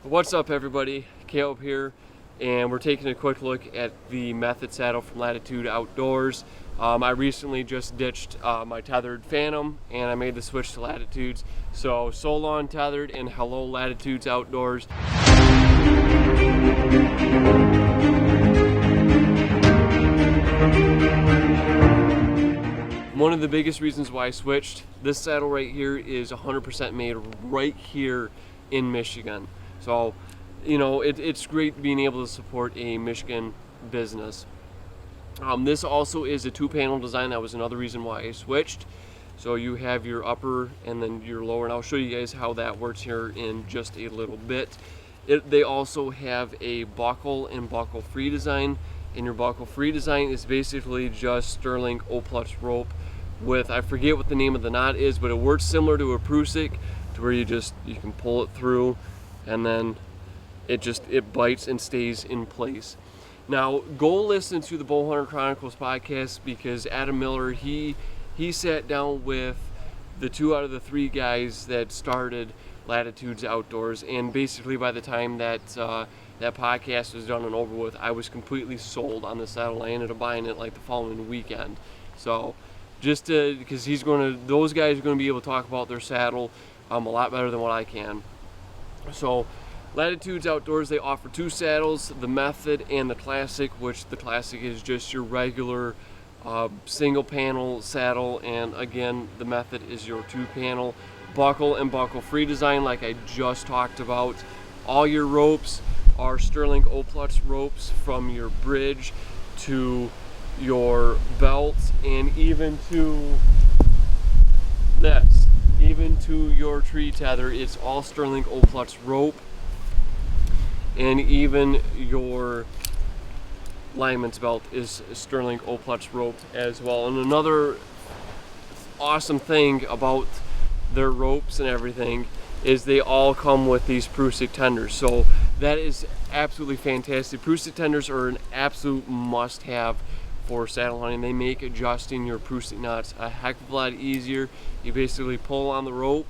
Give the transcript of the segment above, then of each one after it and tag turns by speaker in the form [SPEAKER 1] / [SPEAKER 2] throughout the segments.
[SPEAKER 1] What's up, everybody? Caleb here, and we're taking a quick look at the Method saddle from Latitude Outdoors. I recently just ditched my tethered Phantom and I made the switch to Latitudes. So long tethered, and hello Latitudes Outdoors. One of the biggest reasons why I switched, this saddle right here is 100% made right here in Michigan. So, you know, it's great being able to support a Michigan business. This also is a two-panel design. That was another reason why I switched. So you have your upper and then your lower, and I'll show you guys how that works here in just a little bit. They also have a buckle and buckle free design, and your buckle free design is basically just Sterling O-Plus rope with, I forget what the name of the knot is, but it works similar to a Prusik, to where you can pull it through and then it bites and stays in place. Now go listen to the Bowhunter Chronicles podcast, because Adam Miller, he sat down with the 2 out of the 3 guys that started Latitudes Outdoors, and basically by the time that that podcast was done and over with, I was completely sold on the saddle. I ended up buying it like the following weekend. So just because those guys are going to be able to talk about their saddle a lot better than what I can. So Latitudes Outdoors, they offer 2 saddles, the Method and the Classic, which the Classic is just your regular single panel saddle, and again the Method is your 2-panel buckle and buckle free design like I just talked about. All your ropes are Sterling O-Plus ropes, from your bridge to your belt, and even to this, even to your tree tether, it's all Sterling O-Plus rope. And even your lineman's belt is Sterling O-Plus rope as well. And another awesome thing about their ropes and everything is they all come with these Prusik tenders. So that is absolutely fantastic. Prusik tenders are an absolute must-have for saddle hunting. They make adjusting your Prusik knots a heck of a lot easier. You basically pull on the rope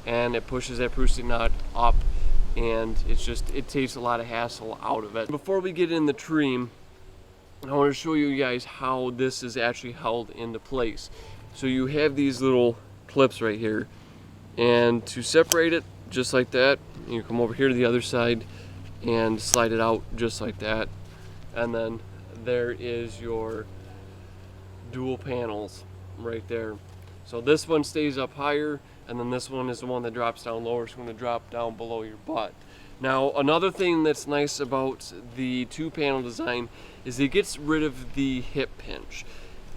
[SPEAKER 1] and it pushes that Prusik knot up, and it takes a lot of hassle out of it. Before we get in the tree, I want to show you guys how this is actually held into place. So you have these little clips right here, and to separate it just like that, you come over here to the other side and slide it out just like that, and then there is your dual panels right there. So this one stays up higher, and then this one is the one that drops down lower. It's going to drop down below your butt. Now another thing that's nice about the 2-panel design is it gets rid of the hip pinch.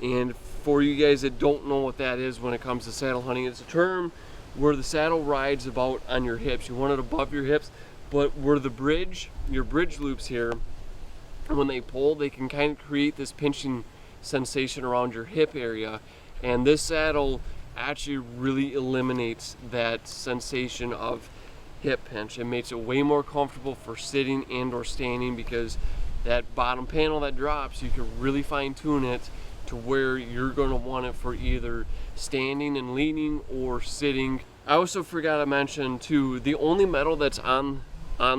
[SPEAKER 1] And for you guys that don't know what that is when it comes to saddle hunting, it's a term where the saddle rides about on your hips. You want it above your hips, but where your bridge loops here, when they pull, they can kind of create this pinching sensation around your hip area, and this saddle actually really eliminates that sensation of hip pinch. It makes it way more comfortable for sitting and or standing, because that bottom panel that drops, you can really fine tune it to where you're going to want it for either standing and leaning or sitting. I also forgot to mention too, the only metal that's on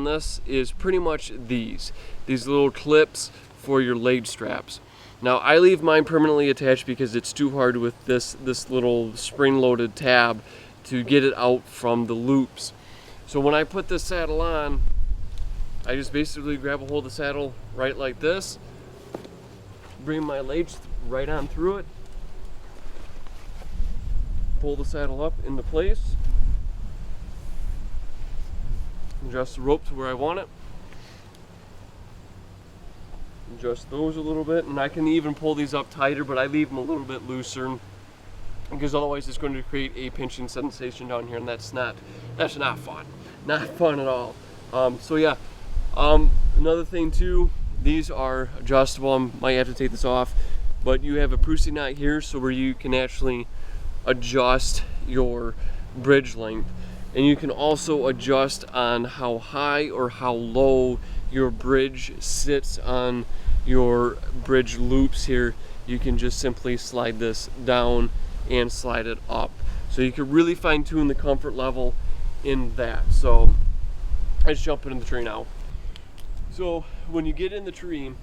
[SPEAKER 1] this is pretty much these little clips for your leg straps. Now I leave mine permanently attached because it's too hard with this little spring-loaded tab to get it out from the loops. So when I put this saddle on, I just basically grab a hold of the saddle right like this, bring my legs right on through it, pull the saddle up into place, adjust the rope to where I want it, adjust those a little bit, and I can even pull these up tighter, but I leave them a little bit looser because otherwise it's going to create a pinching sensation down here, and that's not fun. Not fun at all. So yeah, another thing too, these are adjustable. I might have to take this off, but you have a Prusik knot here, so where you can actually adjust your bridge length, and you can also adjust on how high or how low your bridge sits on your bridge loops here. You can just simply slide this down and slide it up, so you can really fine tune the comfort level in that. So let's jump into the tree now. So when you get in the tree,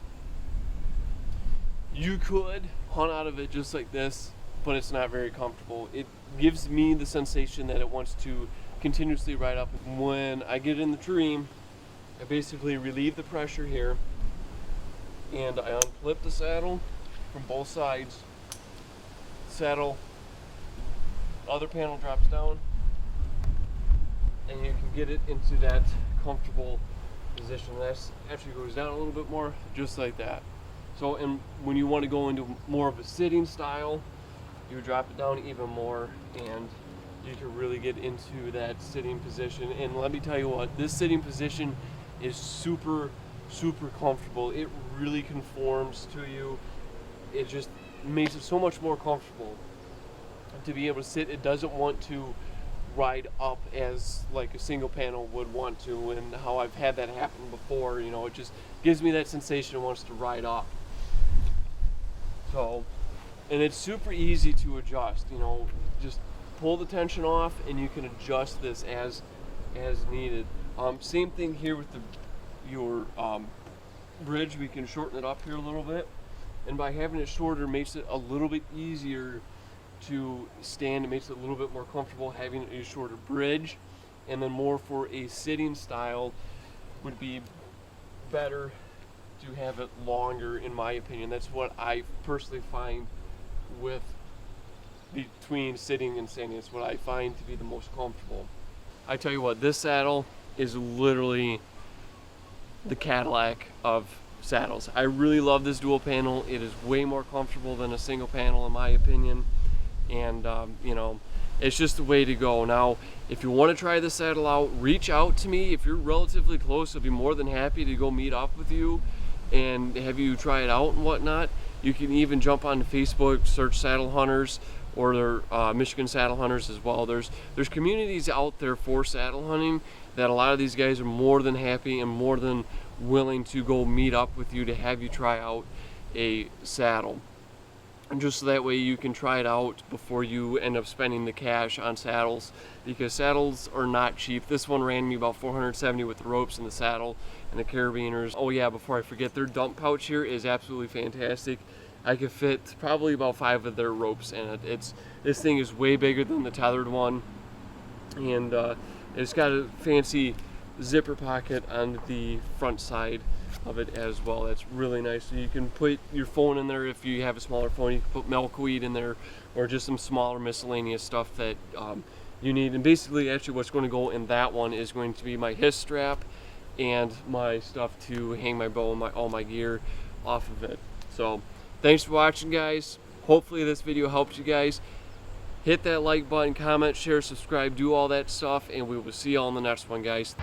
[SPEAKER 1] you could hunt out of it just like this, but it's not very comfortable. It gives me the sensation that it wants to continuously ride up. When I get in the tree, I basically relieve the pressure here, and I unflip the saddle from both sides. Saddle, other panel drops down, and you can get it into that comfortable position. That actually goes down a little bit more, just like that. So, and when you want to go into more of a sitting style, you drop it down even more, and you can really get into that sitting position. And let me tell you what, this sitting position is super comfortable. It really conforms to you. It just makes it so much more comfortable to be able to sit. It doesn't want to ride up as like a single panel would want to, and how I've had that happen before. You know, it just gives me that sensation it wants to ride up. So, and it's super easy to adjust. You know, just pull the tension off and you can adjust this as needed. Same thing here with your bridge. We can shorten it up here a little bit, and by having it shorter makes it a little bit easier to stand. It makes it a little bit more comfortable having a shorter bridge, and then more for a sitting style would be better to have it longer, in my opinion. That's what I personally find with between sitting and standing. It's what I find to be the most comfortable. I tell you what, this saddle is literally the Cadillac of saddles. I really love this dual panel. It is way more comfortable than a single panel, in my opinion. And you know, it's just the way to go. Now, if you want to try this saddle out, reach out to me. If you're relatively close, I'll be more than happy to go meet up with you and have you try it out and whatnot. You can even jump on Facebook, search Saddle Hunters, or their Michigan Saddle Hunters as well. There's communities out there for saddle hunting that a lot of these guys are more than happy and more than willing to go meet up with you to have you try out a saddle. And just so that way you can try it out before you end up spending the cash on saddles, because saddles are not cheap. This one ran me about $470 with the ropes and the saddle and the carabiners. Oh yeah, before I forget, their dump pouch here is absolutely fantastic. I could fit probably about 5 of their ropes in it. This thing is way bigger than the tethered one, and it's got a fancy zipper pocket on the front side of it as well. That's really nice. So you can put your phone in there if you have a smaller phone. You can put milkweed in there, or just some smaller miscellaneous stuff that you need. And basically, actually, what's going to go in that one is going to be my his strap and my stuff to hang my bow and all my gear off of it. So thanks for watching, guys. Hopefully this video helped you guys. Hit that like button, comment, share, subscribe, do all that stuff, and we will see you all in the next one, guys.